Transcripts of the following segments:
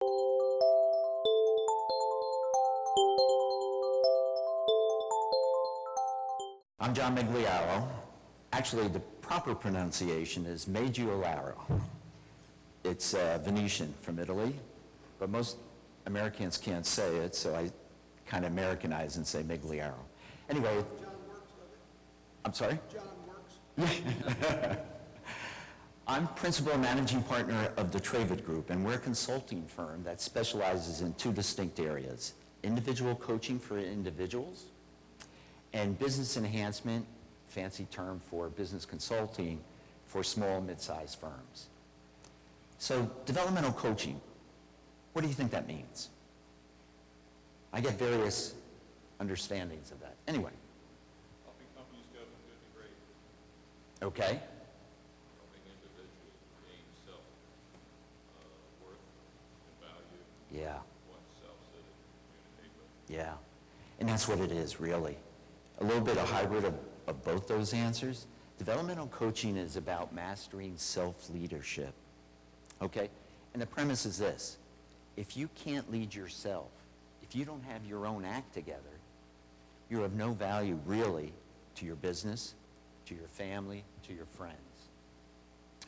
I'm John Migliaro. Actually, the proper pronunciation is Maggiolaro. It's Venetian from Italy, but most Americans can't say it, so I kind of Americanize and say Migliaro. Anyway. John works, does it? I'm sorry? John works? I'm principal and managing partner of the Travid Group, and we're a consulting firm that specializes in two distinct areas: individual coaching for individuals and business enhancement, fancy term for business consulting, for small and mid-sized firms. So developmental coaching, what do you think that means? I get various understandings of that. Anyway. Helping companies go from good to great. Okay. Helping individuals gain self-worth and value. Yeah. Oneself so they can communicate with. Yeah. And that's what it is, really. A little bit of hybrid of both those answers. Developmental coaching is about mastering self-leadership. Okay? And the premise is this: if you can't lead yourself, if you don't have your own act together, you're of no value really to your business, to your family, to your friends.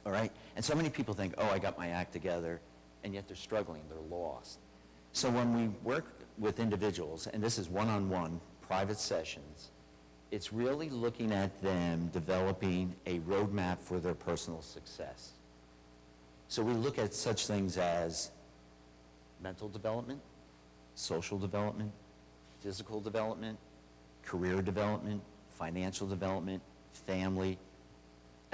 All right? And so many people think, oh, I got my act together, and yet they're struggling, they're lost. So when we work with individuals, and this is one-on-one, private sessions, it's really looking at them developing a roadmap for their personal success. So we look at such things as mental development, social development, physical development, career development, financial development, family,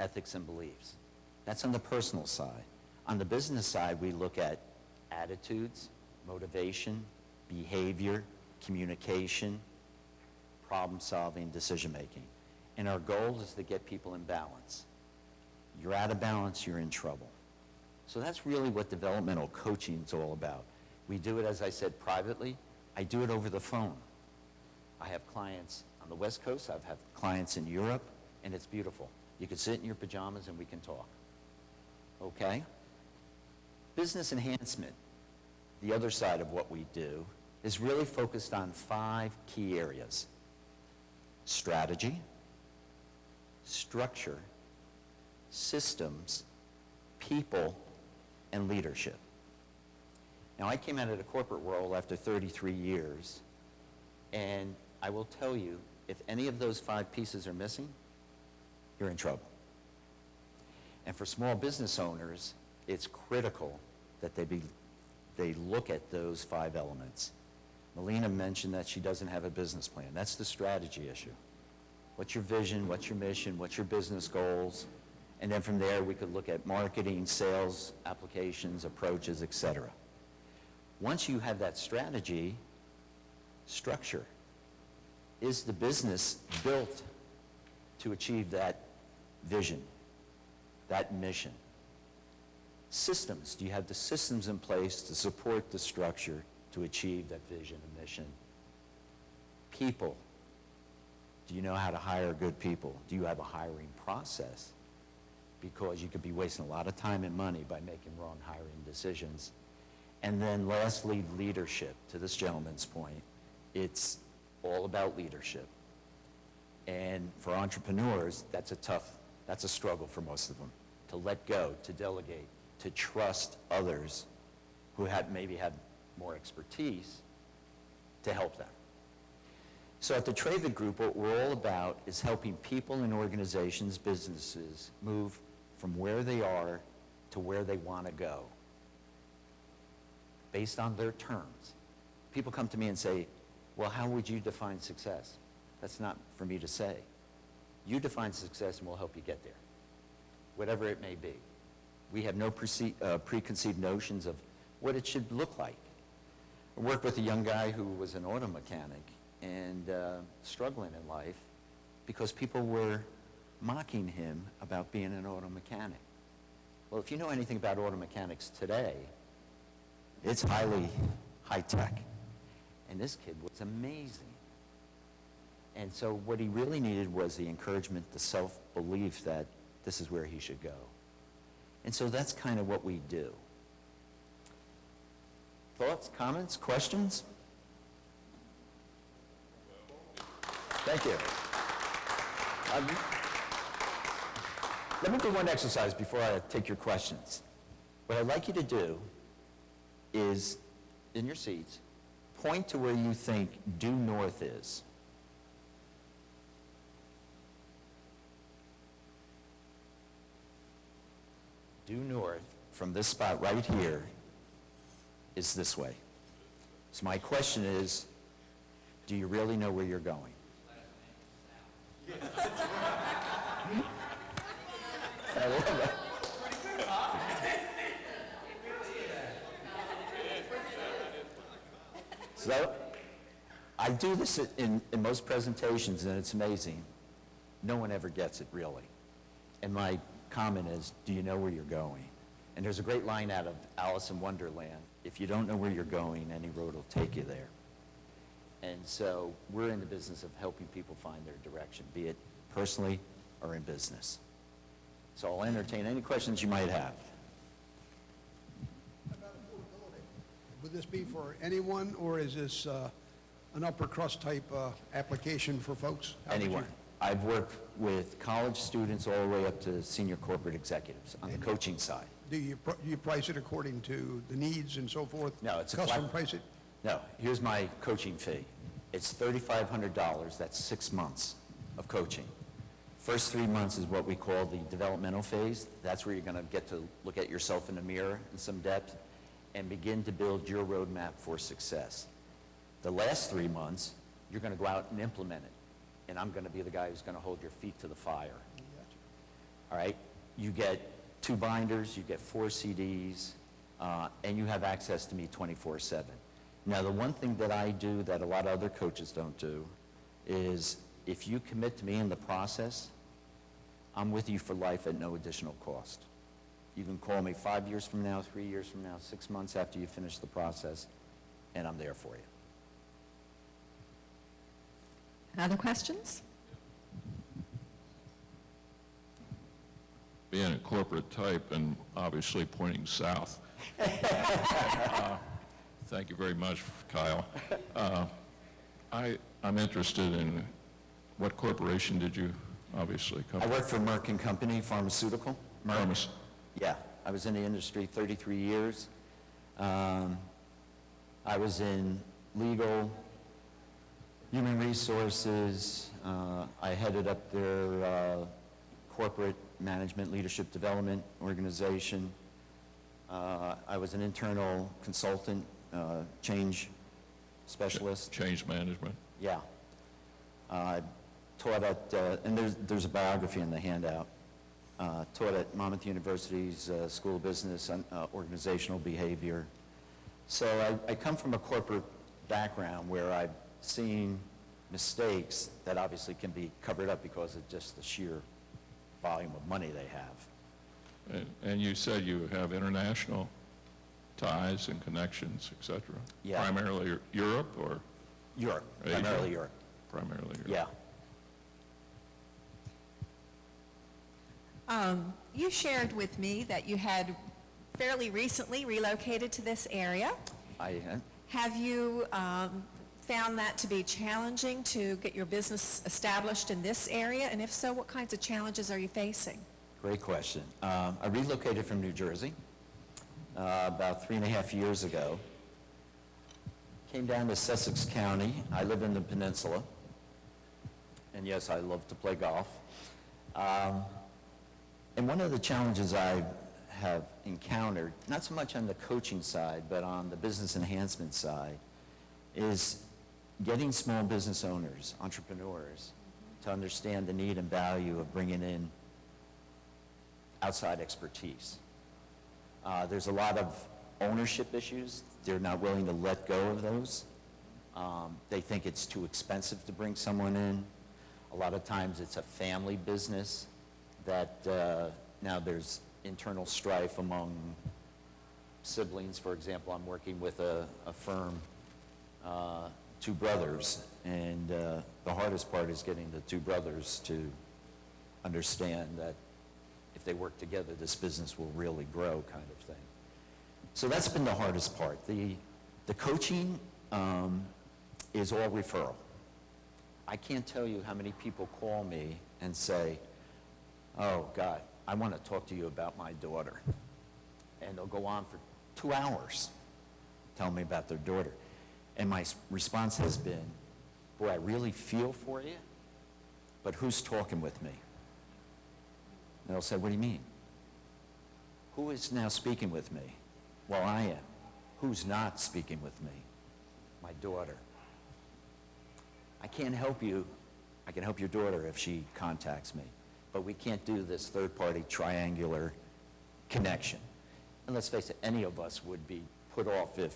ethics and beliefs. That's on the personal side. On the business side, we look at attitudes, motivation, behavior, communication, problem-solving, decision-making. And our goal is to get people in balance. You're out of balance, you're in trouble. So that's really what developmental coaching is all about. We do it, as I said, privately. I do it over the phone. I have clients on the West Coast, I've had clients in Europe, and it's beautiful. You can sit in your pajamas and we can talk. Okay? Business enhancement, the other side of what we do, is really focused on 5 key areas: strategy, structure, systems, people, and leadership. Now, I came out of the corporate world after 33 years, and I will tell you, if any of those 5 pieces are missing, you're in trouble. And for small business owners, it's critical that they look at those 5 elements. Melina mentioned that she doesn't have a business plan. That's the strategy issue. What's your vision? What's your mission? What's your business goals? And then from there, we could look at marketing, sales, applications, approaches, etc. Once you have that strategy, structure. Is the business built to achieve that vision, that mission? Systems. Do you have the systems in place to support the structure to achieve that vision and mission? People. Do you know how to hire good people? Do you have a hiring process? Because you could be wasting a lot of time and money by making wrong hiring decisions. And then lastly, leadership. To this gentleman's point, it's all about leadership. And for entrepreneurs, that's a struggle for most of them. To let go, to delegate, to trust others who maybe have more expertise to help them. So at the Travid Group, what we're all about is helping people and organizations, businesses, move from where they are to where they want to go based on their terms. People come to me and say, well, how would you define success? That's not for me to say. You define success and we'll help you get there, whatever it may be. We have no preconceived notions of what it should look like. I worked with a young guy who was an auto mechanic and struggling in life because people were mocking him about being an auto mechanic. Well, if you know anything about auto mechanics today, it's highly high-tech. And this kid was amazing. And so what he really needed was the encouragement, the self-belief that this is where he should go. And so that's kind of what we do. Thoughts, comments, questions? Thank you. Let me do one exercise before I take your questions. What I'd like you to do is, in your seats, point to where you think due north is. Due north from this spot right here is this way. So my question is, do you really know where you're going? I love it. So, I do this in most presentations, and it's amazing. No one ever gets it, really. And my comment is, do you know where you're going? And there's a great line out of Alice in Wonderland, if you don't know where you're going, any road will take you there. And so, we're in the business of helping people find their direction, be it personally or in business. So I'll entertain any questions you might have. About affordability, would this be for anyone, or is this an upper crust type application for folks? How would you- Anyone. I've worked with college students all the way up to senior corporate executives on the coaching side. Do you price it according to the needs and so forth? No, it's a Custom flat- price it? No, here's my coaching fee. It's $3,500, that's 6 months of coaching. First 3 months is what we call the developmental phase. That's where you're going to get to look at yourself in the mirror in some depth and begin to build your roadmap for success. The last 3 months, you're going to go out and implement it. And I'm going to be the guy who's going to hold your feet to the fire. All right? You get 2 binders, you get 4 CDs, and you have access to me 24/7. Now, the one thing that I do that a lot of other coaches don't do is if you commit to me in the process, I'm with you for life at no additional cost. You can call me 5 years from now, 3 years from now, 6 months after you finish the process, and I'm there for you. Other questions? Being a corporate type and obviously pointing south. Thank you very much, Kyle. I'm interested in what corporation did you obviously come I from? work for Merck & Company, pharmaceutical. Merck. Yeah, I was in the industry 33 years. I was in legal, human resources. I headed up their corporate management leadership development organization. I was an internal consultant, change specialist. Change management. Yeah. Taught at, and there's a biography in the handout. Taught at Monmouth University's School of Business, Organizational Behavior. So I come from a corporate background where I've seen mistakes that obviously can be covered up because of just the sheer volume of money they have. And you said you have international ties and connections, et cetera? Yeah. Primarily Europe or Europe, Asia? primarily Europe. Primarily Europe. Yeah. You shared with me that you had fairly recently relocated to this area. Have you found that to be challenging to get your business established in this area? And if so, what kinds of challenges are you facing? Great question. I relocated from New Jersey about 3.5 years ago. Came down to Sussex County. I live in the peninsula. And yes, I love to play golf. And one of the challenges I have encountered, not so much on the coaching side, but on the business enhancement side, is getting small business owners, entrepreneurs, to understand the need and value of bringing in outside expertise. There's a lot of ownership issues. They're not willing to let go of those. They think it's too expensive to bring someone in. A lot of times it's a family business that now there's internal strife among siblings. For example, I'm working with a firm, 2 brothers, and the hardest part is getting the 2 brothers to understand that if they work together, this business will really grow, kind of thing. So that's been the hardest part. The The coaching is all referral. I can't tell you how many people call me and say, oh, God, I want to talk to you about my daughter. And they'll go on for 2 hours telling me about their daughter. And my response has been, boy, I really feel for you, but who's talking with me? And they'll say, what do you mean? Who is now speaking with me? Well, I am. Who's not speaking with me? My daughter. I can't help you. I can help your daughter if she contacts me. But we can't do this third-party triangular connection. And let's face it, any of us would be put off if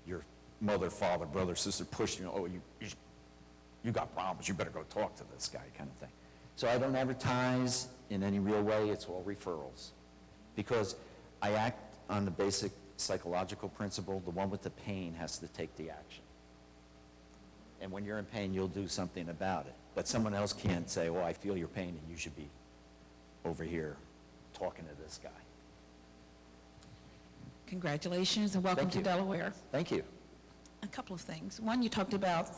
your mother, father, brother, sister pushed you, oh, you got problems, you better go talk to this guy, kind of thing. So I don't advertise in any real way. It's all referrals. Because I act on the basic psychological principle, the one with the pain has to take the action. And when you're in pain, you'll do something about it. But someone else can't say, oh, I feel your pain and you should be over here talking to this guy. Congratulations and welcome Thank to you. Delaware. Thank you. A couple of things. One, you talked about,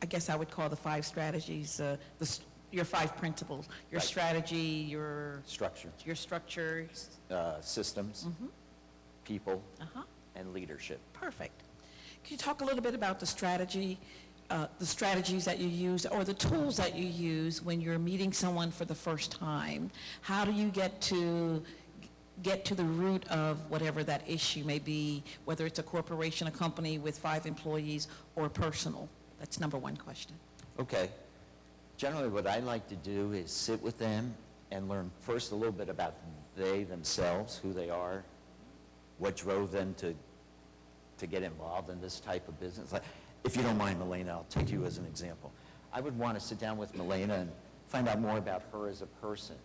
I guess I would call the 5 strategies, your 5 principles, your Right. strategy, your Structure, structure. systems, people, and leadership. Perfect. Can you talk a little bit about the strategies that you use or the tools that you use when you're meeting someone for the first time? How do you get to the root of whatever that issue may be, whether it's a corporation, a company with 5 employees, or personal? That's number 1 question. Okay. Generally, what I like to do is sit with them and learn first a little bit about they themselves, who they are, what drove them to get involved in this type of business. Like, if you don't mind, Milena, I'll take you as an example. I would want to sit down with Milena and find out more about her as a person,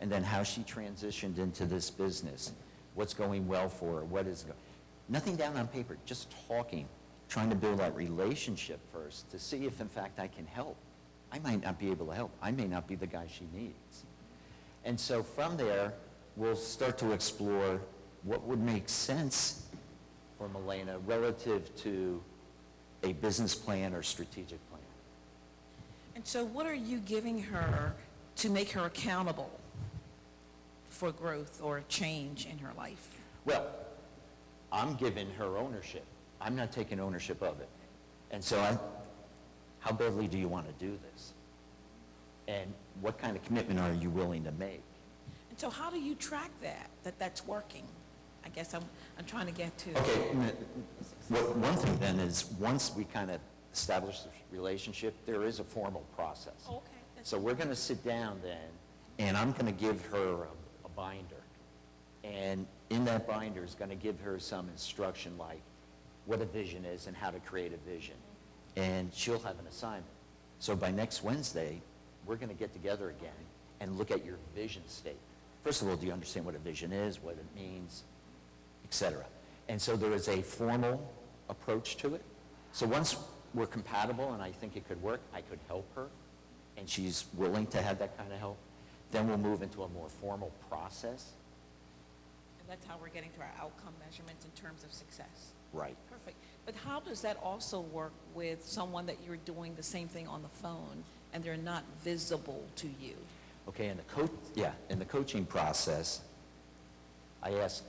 and then how she transitioned into this business, what's going well for her, nothing down on paper, just talking, trying to build that relationship first to see if, in fact, I can help. I might not be able to help. I may not be the guy she needs. And so from there, we'll start to explore what would make sense for Milena relative to a business plan or strategic plan. And so what are you giving her to make her accountable for growth or change in her life? Well, I'm giving her ownership. I'm not taking ownership of it. And so how badly do you want to do this? And what kind of commitment are you willing to make? And so how do you track that's working? I guess I'm trying to get to. Okay, one thing then is once we kind of establish the relationship, there is a formal process. Okay. So we're going to sit down then, and I'm going to give her a binder. And in that binder is going to give her some instruction like what a vision is and how to create a vision. And she'll have an assignment. So by next Wednesday, we're going to get together again and look at your vision statement. First of all, do you understand what a vision is, what it means, et cetera? And so there is a formal approach to it. So once we're compatible and I think it could work, I could help her, and she's willing to have that kind of help, then we'll move into a more formal process. And that's how we're getting to our outcome measurements in terms of success. Right. Perfect. But how does that also work with someone that you're doing the same thing on the phone and they're not visible to you? Okay, in the coaching process, I ask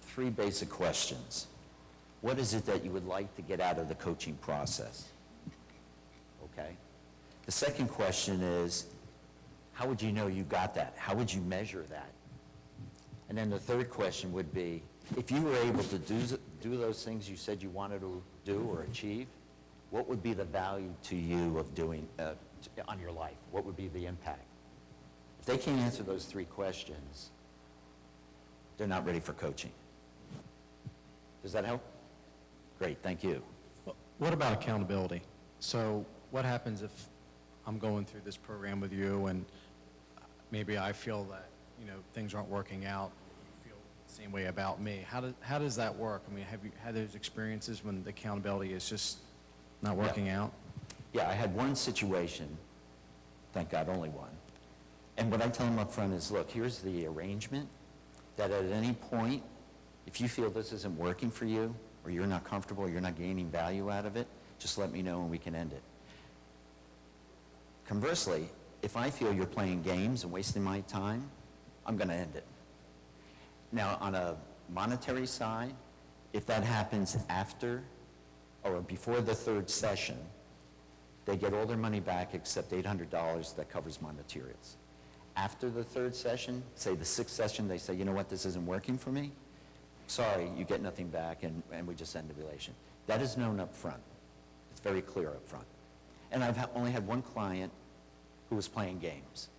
3 basic questions. What is it that you would like to get out of the coaching process? Okay. The second question is, how would you know you got that? How would you measure that? And then the third question would be, if you were able to do those things you said you wanted to do or achieve, what would be the value to you of doing on your life? What would be the impact? If they can't answer those 3 questions, they're not ready for coaching. Does that help? Great, thank you. What about accountability? So what happens if I'm going through this program with you and maybe I feel that, things aren't working out, you feel the same way about me? How does that work? I mean, have you had those experiences when the accountability is just not working out? Yeah, I had one situation, thank God, only one. And what I tell them up front is, look, here's the arrangement, that at any point, if you feel this isn't working for you, or or you're not comfortable, or you're not gaining value out of it, just let me know and we can end it. Conversely, if I feel you're playing games and wasting my time, I'm going to end it. Now, on a monetary side, if that happens after or before the third session, they get all their money back except $800 that covers my materials. After the third session, say the sixth session, they say, you know what, this isn't working for me. Sorry, you get nothing back, and we just end the relation. That is known up front. It's very clear up front. And I've only had one client who was playing games.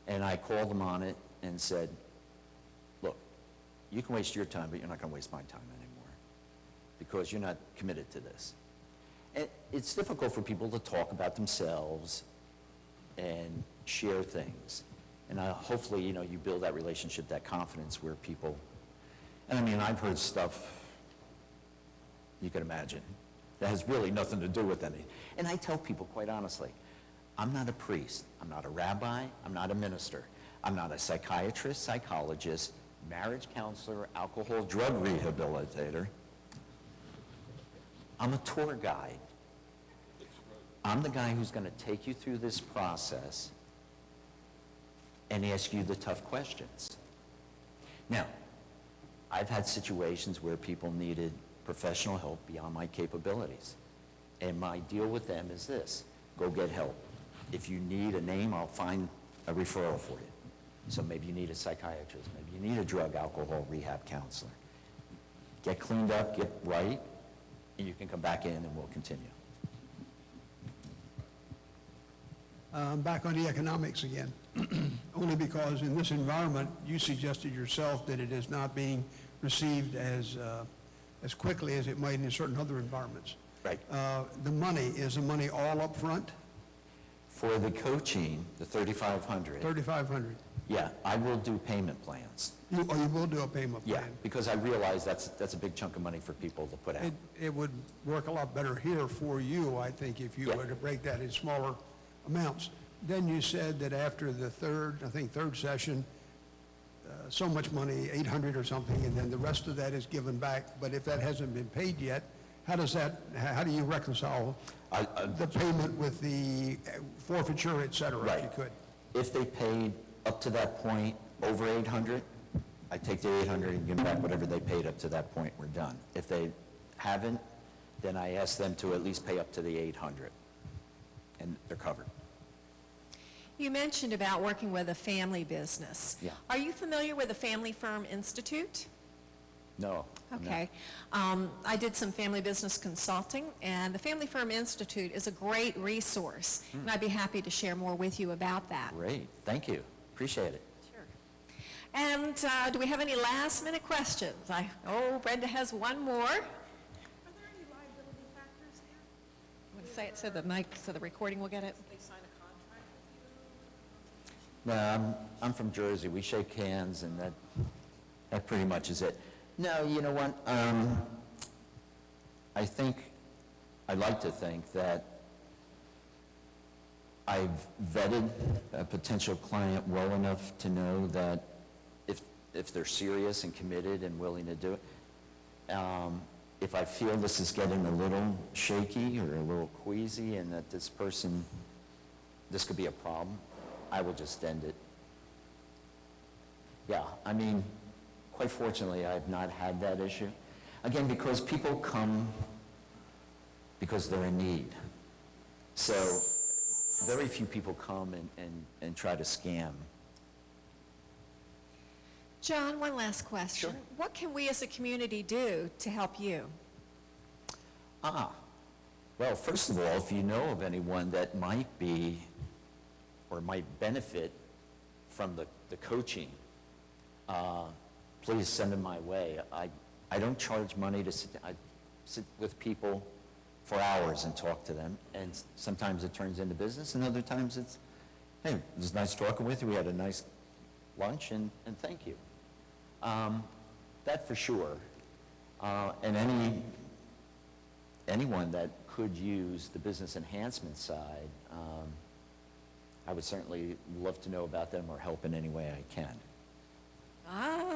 And I called them on it and said, look, you can waste your time, but you're not going to waste my time anymore because you're not committed to this. And it's difficult for people to talk about themselves and share things. And hopefully, you build that relationship, that confidence where people, and I mean, I've heard stuff you can imagine that has really nothing to do with anything. And I tell people quite honestly, I'm not a priest, I'm not a rabbi, I'm not a minister, I'm not a psychiatrist, psychologist, marriage counselor, alcohol, drug rehabilitator. I'm a tour guide. I'm the guy who's going to take you through this process and ask you the tough questions. Now, I've had situations where people needed professional help beyond my capabilities. And my deal with them is this: go get help. If you need a name, I'll find a referral for you. So maybe you need a psychiatrist, maybe you need a drug, alcohol, rehab counselor. Get cleaned up, get right, and you can come back in and we'll continue. Back on the economics again, only because in this environment, you suggested yourself that it is not being received as quickly as it might in certain other environments. Right. Is the money all up front? For the coaching, the $3,500, $3,500. yeah, I will do payment plans. You will do a payment Yeah, plan? because I realize that's a big chunk of money for people to put out. It would work a lot better here for you, I think, if you Yeah. were to break that in smaller amounts. Then you said that after the third session, so much money, 800 or something, and then the rest of that is given back. But if that hasn't been paid yet, how do you reconcile the payment with the forfeiture, et cetera, if you Right. could? If they paid up to that point over 800, I take the 800 and give them back whatever they paid up to that point, we're done. If they haven't, then I ask them to at least pay up to the 800, and they're covered. You mentioned about working with a family business. Yeah. Are you familiar with the Family Firm Institute? No. I'm not. Okay. I did some family business consulting, and the Family Firm Institute is a great resource, and I'd be happy to share more with you about that. Great, thank you, appreciate it. Sure. And do we have any last-minute questions? Brenda has one more. Are there any liability factors here? I'm going to say it so the mic, so the recording will get it. They sign a contract with you? No, I'm from Jersey, we shake hands, and that pretty much is it. No, you know what, I'd like to think that I've vetted a potential client well enough to know that if they're serious and committed and willing to do it, if I feel this is getting a little shaky or a little queasy and that this could be a problem, I will just end it. Yeah, I mean, quite fortunately, I've not had that issue. Again, because people come because they're in need. So very few people come and try to scam. John, one last question. Sure. What can we as a community do to help you? Well, first of all, if you know of anyone that might be or might benefit from the coaching, please send them my way. I don't charge money to sit. I sit with people for hours and talk to them, and sometimes it turns into business, and other times it's, hey, it was nice talking with you. We had a nice lunch, and thank you. That for sure. And anyone that could use the business enhancement side, I would certainly love to know about them or help in any way I can.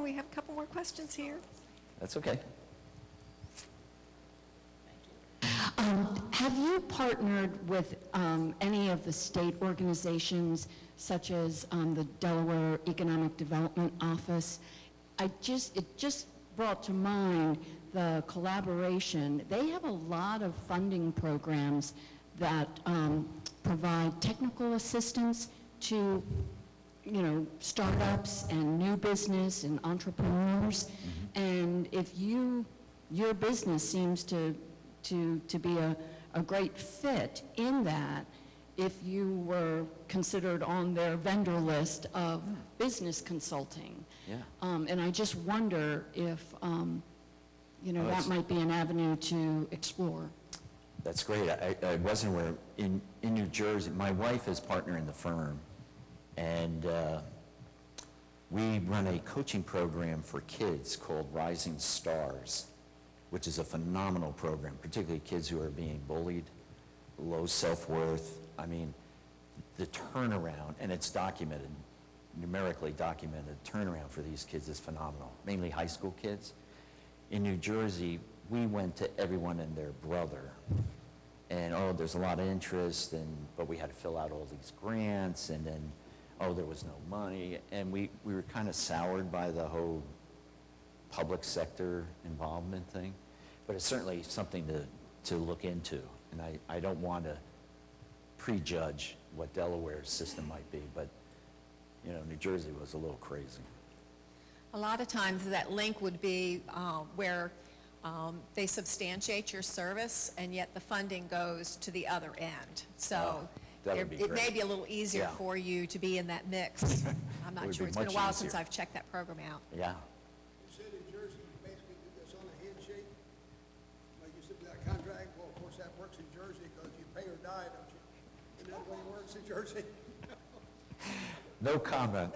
We have a couple more questions here. That's okay. Have you partnered with any of the state organizations, such as the Delaware Economic Development Office? It just brought to mind the collaboration. They have a lot of funding programs that provide technical assistance to, startups and new business and entrepreneurs. And if your business seems to be a great fit in that, if you were considered on their vendor list of business consulting. Yeah. And I just wonder if, that might be an avenue to explore. That's great. I wasn't aware. In New Jersey, my wife is partner in the firm, and we run a coaching program for kids called Rising Stars, which is a phenomenal program, particularly kids who are being bullied, low self-worth. I mean, the turnaround, and it's documented, numerically documented, turnaround for these kids is phenomenal, mainly high school kids. In New Jersey, we went to everyone and their brother, and there's a lot of interest, but we had to fill out all these grants, and then there was no money, and we were kind of soured by the whole public sector involvement thing. But it's certainly something to look into, and I don't want to prejudge what Delaware's system might be, but New Jersey was a little crazy. A lot of times that link would be where they substantiate your service, and yet the funding goes to the other end. So that would be it may great. be a little easier Yeah. for you to be in that mix. I'm It not would sure. be It's been a much while since easier. I've checked that program out. Yeah. You said in Jersey, you basically do this on a handshake? Like you said, that contract, well, of course, that works in Jersey because you pay or die, don't you? Isn't that the way it works in Jersey? No comment.